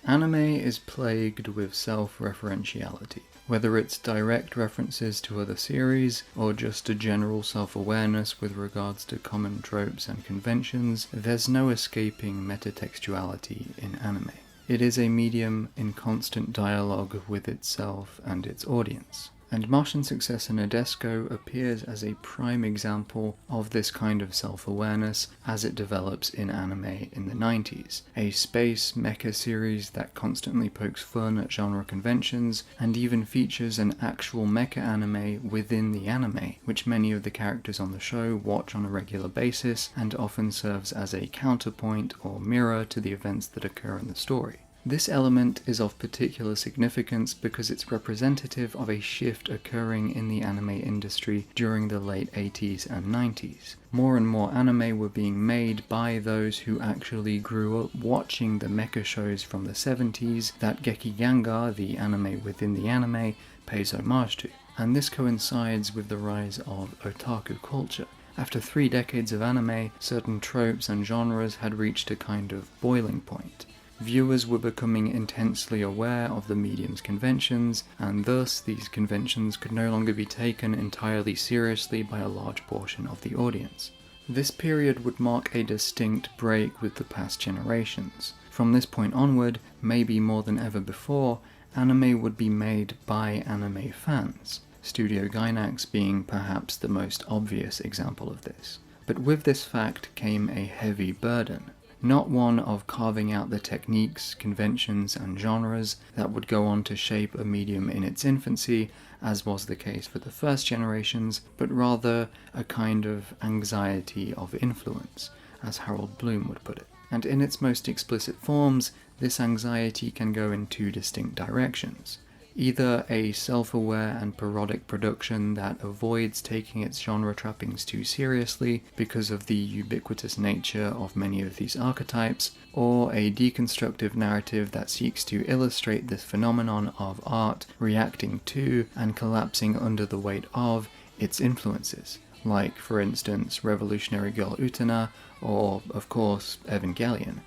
Anime is plagued with self-referentiality, whether it's direct references to other series, or just a general self-awareness with regards to common tropes and conventions. There's no escaping metatextuality in anime. It is a medium in constant dialogue with itself and its audience. And Martian successor Nadesico appears as a prime example of this kind of self-awareness as it develops in anime in the 90s, a space mecha series that constantly pokes fun at genre conventions and even features an actual mecha anime within the anime, which many of the characters on the show watch on a regular basis and often serves as a counterpoint or mirror to the events that occur in the story. This element is of particular significance because it's representative of a shift occurring in the anime industry during the late 80s and 90s. More and more anime were being made by those who actually grew up watching the mecha shows from the 70s that Gekiganga, the anime within the anime, pays homage to. And this coincides with the rise of otaku culture. After 3 decades of anime, certain tropes and genres had reached a kind of boiling point. Viewers were becoming intensely aware of the medium's conventions, and thus these conventions could no longer be taken entirely seriously by a large portion of the audience. This period would mark a distinct break with the past generations. From this point onward, maybe more than ever before, anime would be made by anime fans, Studio Gainax being perhaps the most obvious example of this. But with this fact came a heavy burden. Not one of carving out the techniques, conventions, and genres that would go on to shape a medium in its infancy, as was the case for the first generations, but rather a kind of anxiety of influence, as Harold Bloom would put it. And in its most explicit forms, this anxiety can go in 2 distinct directions. Either a self-aware and parodic production that avoids taking its genre trappings too seriously because of the ubiquitous nature of many of these archetypes, or a deconstructive narrative that seeks to illustrate this phenomenon of art reacting to and collapsing under the weight of its influences, like, for instance, Revolutionary Girl Utena, or, of course, Evangelion,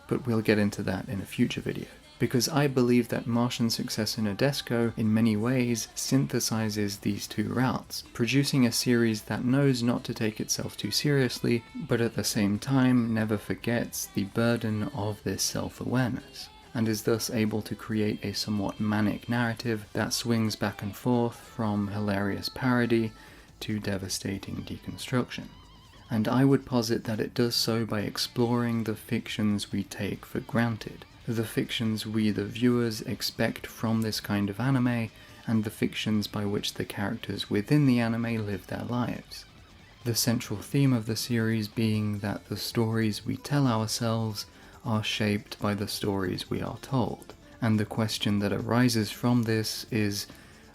but we'll get into that in a future video. Because I believe that Martian successor Nadesico in many ways synthesizes these 2 routes, producing a series that knows not to take itself too seriously, but at the same time never forgets the burden of this self-awareness, and is thus able to create a somewhat manic narrative that swings back and forth from hilarious parody to devastating deconstruction. And I would posit that it does so by exploring the fictions we take for granted, the fictions we the viewers expect from this kind of anime, and the fictions by which the characters within the anime live their lives. The central theme of the series being that the stories we tell ourselves are shaped by the stories we are told, and the question that arises from this is,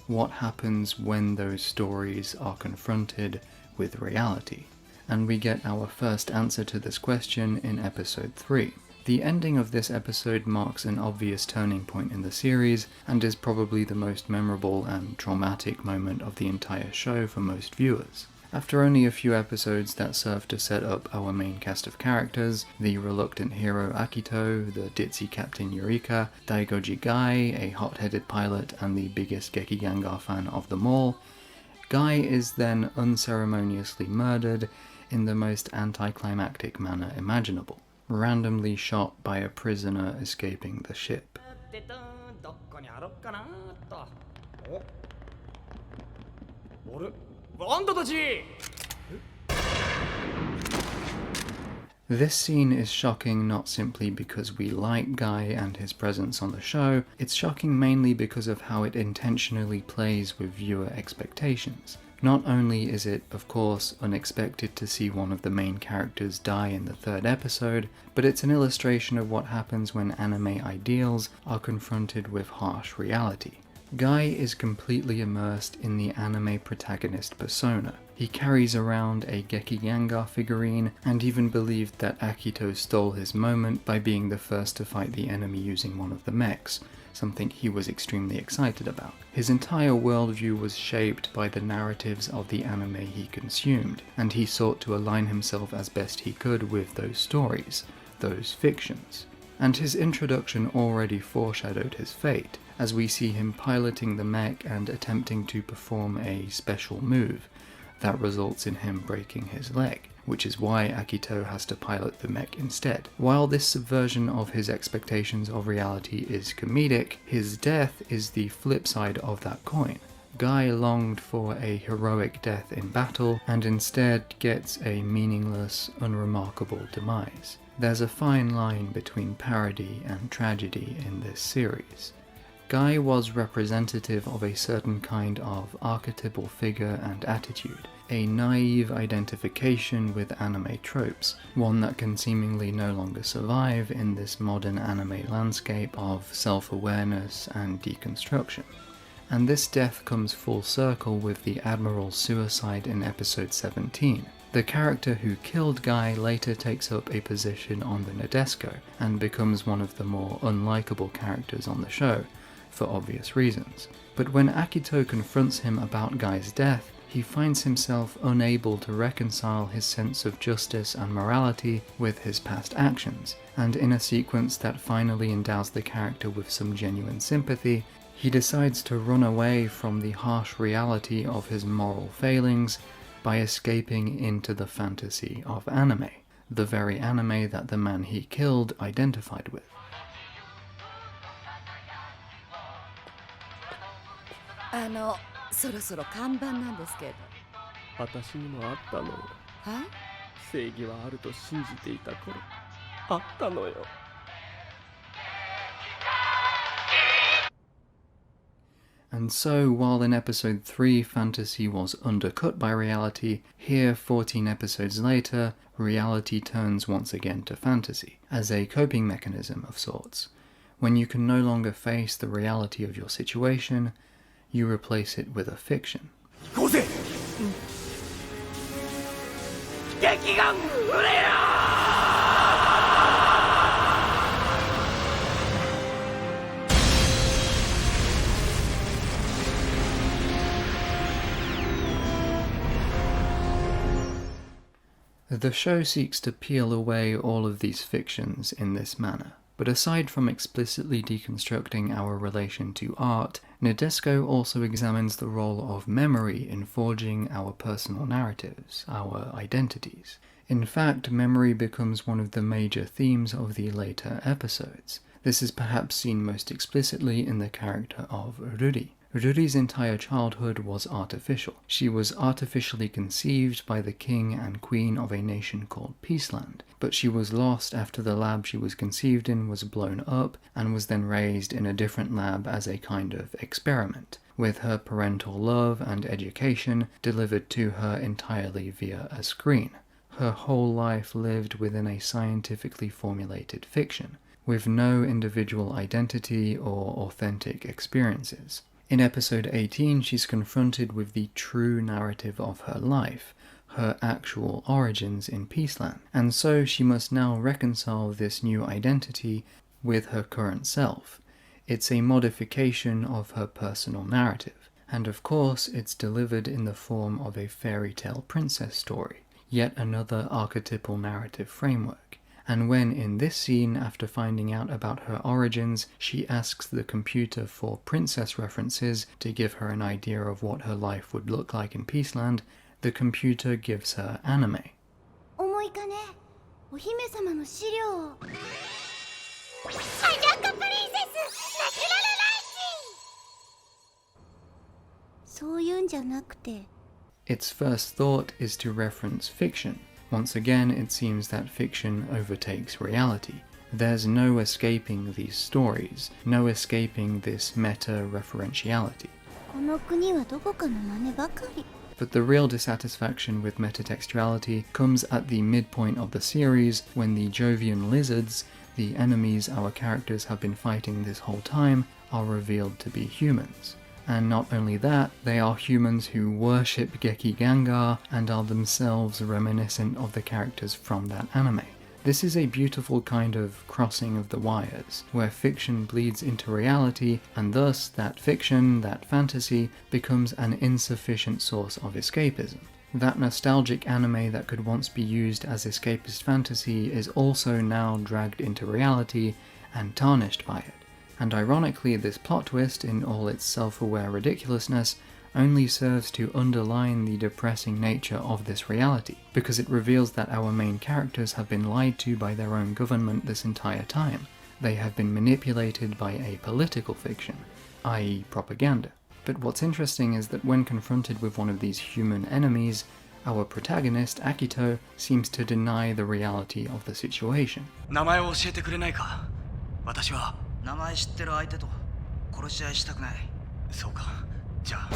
what happens when those stories are confronted with reality? And we get our first answer to this question in episode 3. The ending of this episode marks an obvious turning point in the series, and is probably the most memorable and traumatic moment of the entire show for most viewers. After only a few episodes that serve to set up our main cast of characters, the reluctant hero Akito, the ditzy captain Eureka, Daigoji Guy, a hot-headed pilot and the biggest Gekiganga fan of them all, Guy is then unceremoniously murdered in the most anticlimactic manner imaginable, randomly shot by a prisoner escaping the ship. This scene is shocking not simply because we like Guy and his presence on the show, it's shocking mainly because of how it intentionally plays with viewer expectations. Not only is it, of course, unexpected to see one of the main characters die in the 3rd episode, but it's an illustration of what happens when anime ideals are confronted with harsh reality. Guy is completely immersed in the anime protagonist persona. He carries around a Gekiganga figurine and even believed that Akito stole his moment by being the first to fight the enemy using one of the mechs, something he was extremely excited about. His entire worldview was shaped by the narratives of the anime he consumed, and he sought to align himself as best he could with those stories, those fictions. and his introduction already foreshadowed his fate, as we see him piloting the mech and attempting to perform a special move that results in him breaking his leg, which is why Akito has to pilot the mech instead. While this subversion of his expectations of reality is comedic, his death is the flip side of that coin. Guy longed for a heroic death in battle, and instead gets a meaningless, unremarkable demise. There's a fine line between parody and tragedy in this series. Guy was representative of a certain kind of archetypal figure and attitude, a naive identification with anime tropes, one that can seemingly no longer survive in this modern anime landscape of self-awareness and deconstruction. And this death comes full circle with the Admiral's suicide in episode 17. The character who killed Guy later takes up a position on the Nadesico and becomes one of the more unlikable characters on the show, for obvious reasons. But when Akito confronts him about Guy's death, he finds himself unable to reconcile his sense of justice and morality with his past actions, and in a sequence that finally endows the character with some genuine sympathy, he decides to run away from the harsh reality of his moral failings by escaping into the fantasy of anime, the very anime that the man he killed identified with. そろそろ看板なんですけど。私にもあったのよ。はい？正義はあると信じていた頃、あったのよ。And so, while in episode 3 fantasy was undercut by reality, here 14 episodes later, reality turns once again to fantasy, as a coping mechanism of sorts. When you can no longer face the reality of your situation, you replace it with a fiction. The show seeks to peel away all of these fictions in this manner. But aside from explicitly deconstructing our relation to art, Nadesico also examines the role of memory in forging our personal narratives, our identities. In fact, memory becomes one of the major themes of the later episodes. This is perhaps seen most explicitly in the character of Ruri. Ruri's entire childhood was artificial. She was artificially conceived by the king and queen of a nation called Peaceland, but she was lost after the lab she was conceived in was blown up and was then raised in a different lab as a kind of experiment, with her parental love and education delivered to her entirely via a screen. Her whole life lived within a scientifically formulated fiction, with no individual identity or authentic experiences. In episode 18, she's confronted with the true narrative of her life, her actual origins in Peaceland, and so she must now reconcile this new identity with her current self. It's a modification of her personal narrative, and of course it's delivered in the form of a fairy tale princess story, yet another archetypal narrative framework. And when in this scene, after finding out about her origins, she asks the computer for princess references to give her an idea of what her life would look like in Peaceland, the computer gives her anime. Its first thought is to reference fiction. Once again, it seems that fiction overtakes reality. There's no escaping these stories, no escaping this meta-referentiality. But the real dissatisfaction with metatextuality comes at the midpoint of the series, when the Jovian lizards, the enemies our characters have been fighting this whole time, are revealed to be humans. And not only that, they are humans who worship Geki Gangar and are themselves reminiscent of the characters from that anime. This is a beautiful kind of crossing of the wires, where fiction bleeds into reality, and thus that fiction, that fantasy, becomes an insufficient source of escapism. That nostalgic anime that could once be used as escapist fantasy is also now dragged into reality and tarnished by it. And ironically, this plot twist, in all its self-aware ridiculousness, only serves to underline the depressing nature of this reality, because it reveals that our main characters have been lied to by their own government this entire time. They have been manipulated by a political fiction, i.e. propaganda. But what's interesting is that when confronted with one of these human enemies, our protagonist, Akito, seems to deny the reality of the situation. 名前を教えてくれないか。私は。名前知ってる相手と殺し合いしたくない。そうか。じゃあ。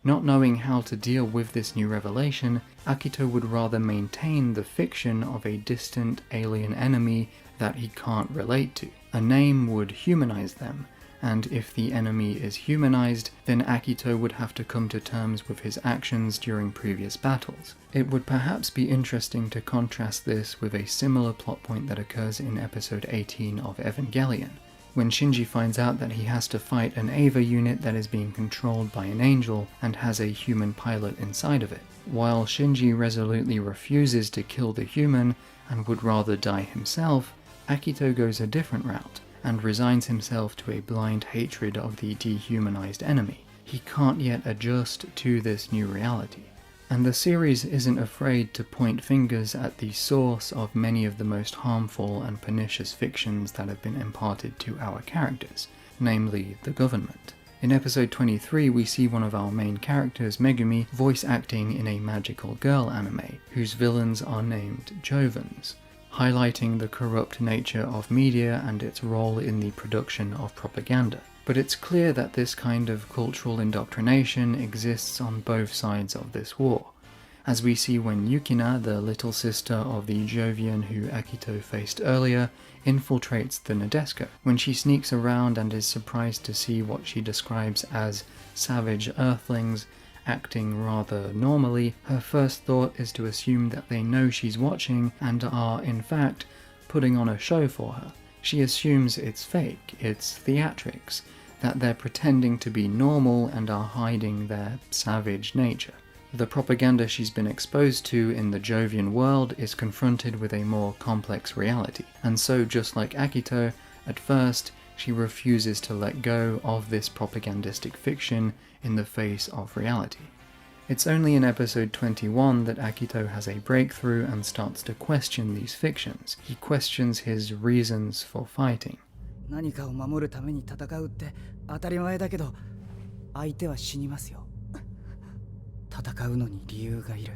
Not knowing how to deal with this new revelation, Akito would rather maintain the fiction of a distant alien enemy that he can't relate to. A name would humanize them, and if the enemy is humanized, then Akito would have to come to terms with his actions during previous battles. It would perhaps be interesting to contrast this with a similar plot point that occurs in episode 18 of Evangelion, when Shinji finds out that he has to fight an Eva unit that is being controlled by an angel and has a human pilot inside of it. While Shinji resolutely refuses to kill the human and would rather die himself, Akito goes a different route and resigns himself to a blind hatred of the dehumanized enemy. He can't yet adjust to this new reality. And the series isn't afraid to point fingers at the source of many of the most harmful and pernicious fictions that have been imparted to our characters, namely the government. In episode 23, we see one of our main characters, Megumi, voice acting in a magical girl anime, whose villains are named Jovans, highlighting the corrupt nature of media and its role in the production of propaganda. But it's clear that this kind of cultural indoctrination exists on both sides of this war, as we see when Yukina, the little sister of the Jovian who Akito faced earlier, infiltrates the Nadesico. When she sneaks around and is surprised to see what she describes as savage earthlings acting rather normally, her first thought is to assume that they know she's watching and are, in fact, putting on a show for her. She assumes it's fake, it's theatrics, that they're pretending to be normal and are hiding their savage nature. The propaganda she's been exposed to in the Jovian world is confronted with a more complex reality, and so just like Akito, at first, she refuses to let go of this propagandistic fiction in the face of reality. It's only in episode 21 that Akito has a breakthrough and starts to question these fictions. He questions his reasons for fighting. 何かを守るために戦うって当たり前だけど、相手は死にますよ。戦うのに理由がいる。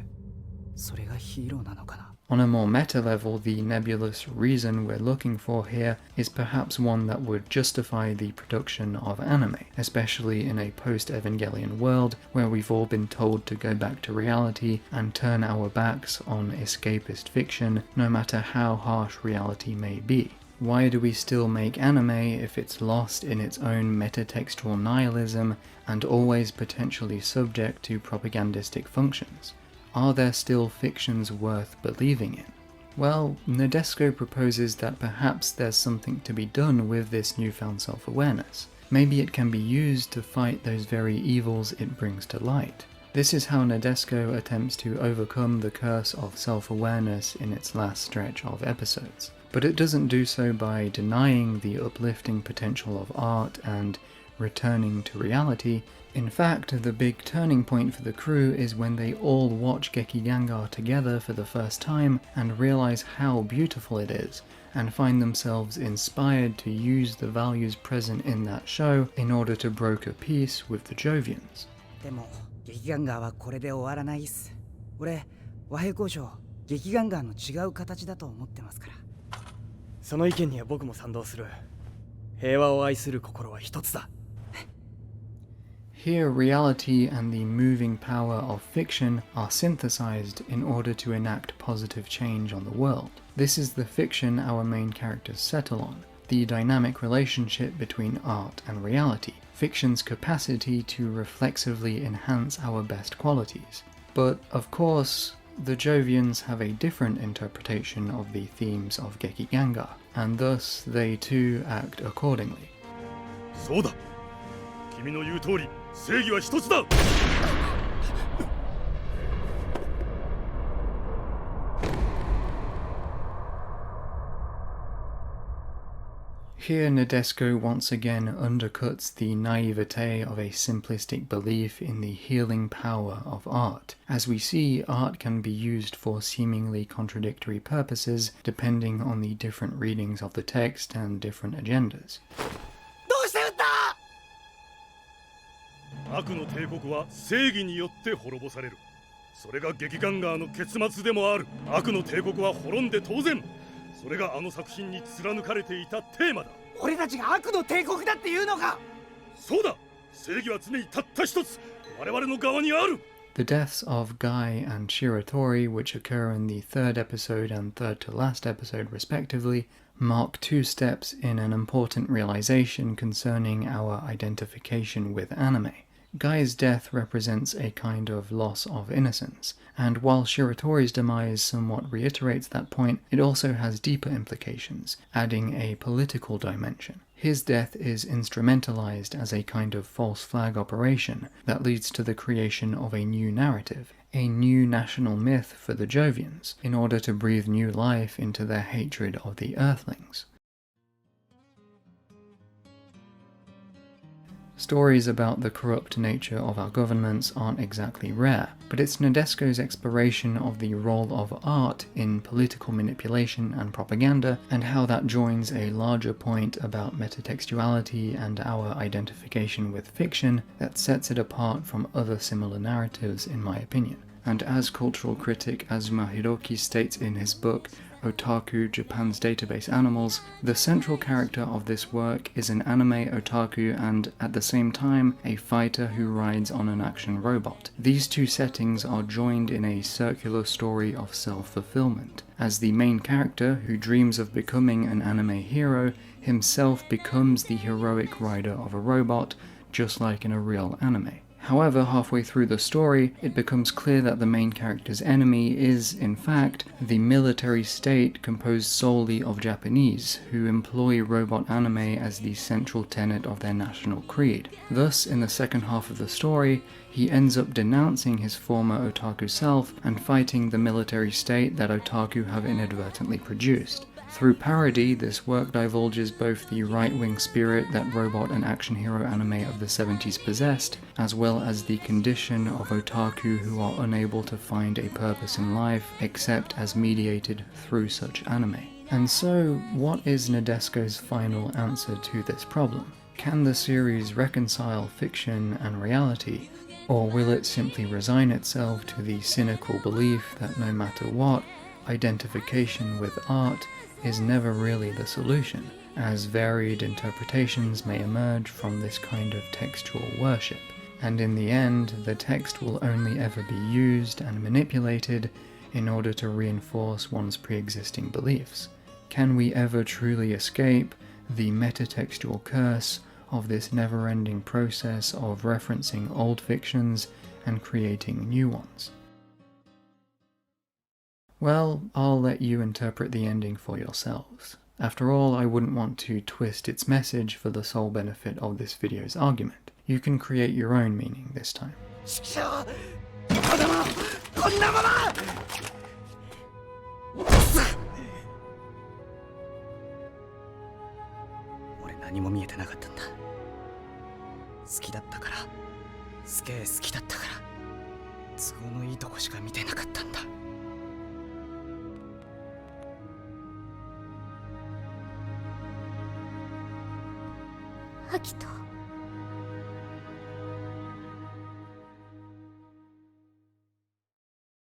それがヒーローなのかな。On a more meta level, the nebulous reason we're looking for here is perhaps one that would justify the production of anime, especially in a post-Evangelion world where we've all been told to go back to reality and turn our backs on escapist fiction, no matter how harsh reality may be. Why do we still make anime if it's lost in its own metatextual nihilism and always potentially subject to propagandistic functions? Are there still fictions worth believing in? Well, Nadesico proposes that perhaps there's something to be done with this newfound self-awareness. Maybe it can be used to fight those very evils it brings to light. This is how Nadesico attempts to overcome the curse of self-awareness in its last stretch of episodes. But it doesn't do so by denying the uplifting potential of art and returning to reality. In fact, the big turning point for the crew is when they all watch Gekigangar together for the first time and realize how beautiful it is, and find themselves inspired to use the values present in that show in order to broker peace with the Jovians. でも、劇ガンガーはこれで終わらないっす。俺、和平交渉、劇ガンガーの違う形だと思ってますから。その意見には僕も賛同する。平和を愛する心は一つだ。Here, reality and the moving power of fiction are synthesized in order to enact positive change on the world. This is the fiction our main characters settle on, the dynamic relationship between art and reality, fiction's capacity to reflexively enhance our best qualities. But, of course, the Jovians have a different interpretation of the themes of Gekigangar, and thus they too act accordingly. そうだ。君の言う通り、正義は一つだ。Here Nadesico once again undercuts the naivete of a simplistic belief in the healing power of art. As we see, art can be used for seemingly contradictory purposes depending on the different readings of the text and different agendas. どうして撃った！悪の帝国は正義によって滅ぼされる。それが劇ガンガーの結末でもある。悪の帝国は滅んで当然。それがあの作品に貫かれていたテーマだ。俺たちが悪の帝国だっていうのか。そうだ。正義は常にたった一つ。我々の側にある。The deaths of Guy and Shiratori, which occur in the third episode and third to last episode respectively, mark two steps in an important realization concerning our identification with anime. Guy's death represents a kind of loss of innocence, and while Shiratori's demise somewhat reiterates that point, it also has deeper implications, adding a political dimension. His death is instrumentalized as a kind of false flag operation that leads to the creation of a new narrative, a new national myth for the Jovians, in order to breathe new life into their hatred of the Earthlings. Stories about the corrupt nature of our governments aren't exactly rare, but it's Nadesico's exploration of the role of art in political manipulation and propaganda, and how that joins a larger point about metatextuality and our identification with fiction that sets it apart from other similar narratives, in my opinion. And as cultural critic Azuma Hiroki states in his book Otaku, Japan's Database Animals, the central character of this work is an anime otaku and, at the same time, a fighter who rides on an action robot. These two settings are joined in a circular story of self-fulfillment, as the main character, who dreams of becoming an anime hero, himself becomes the heroic rider of a robot, just like in a real anime. However, halfway through the story, it becomes clear that the main character's enemy is, in fact, the military state composed solely of Japanese, who employ robot anime as the central tenet of their national creed. Thus, in the second half of the story, he ends up denouncing his former otaku self and fighting the military state that otaku have inadvertently produced. Through parody, this work divulges both the right-wing spirit that robot and action hero anime of the 70s possessed, as well as the condition of otaku who are unable to find a purpose in life except as mediated through such anime. And so, what is Nadesico's final answer to this problem? Can the series reconcile fiction and reality, or will it simply resign itself to the cynical belief that no matter what, identification with art is never really the solution, as varied interpretations may emerge from this kind of textual worship, and in the end the text will only ever be used and manipulated in order to reinforce one's pre-existing beliefs? Can we ever truly escape the metatextual curse of this never-ending process of referencing old fictions and creating new ones? Well, I'll let you interpret the ending for yourselves. After all, I wouldn't want to twist its message for the sole benefit of this video's argument. You can create your own meaning this time. 俺何も見えてなかったんだ。好きだったから、すげえ好きだったから、都合のいいとこしか見てなかったんだ。アキト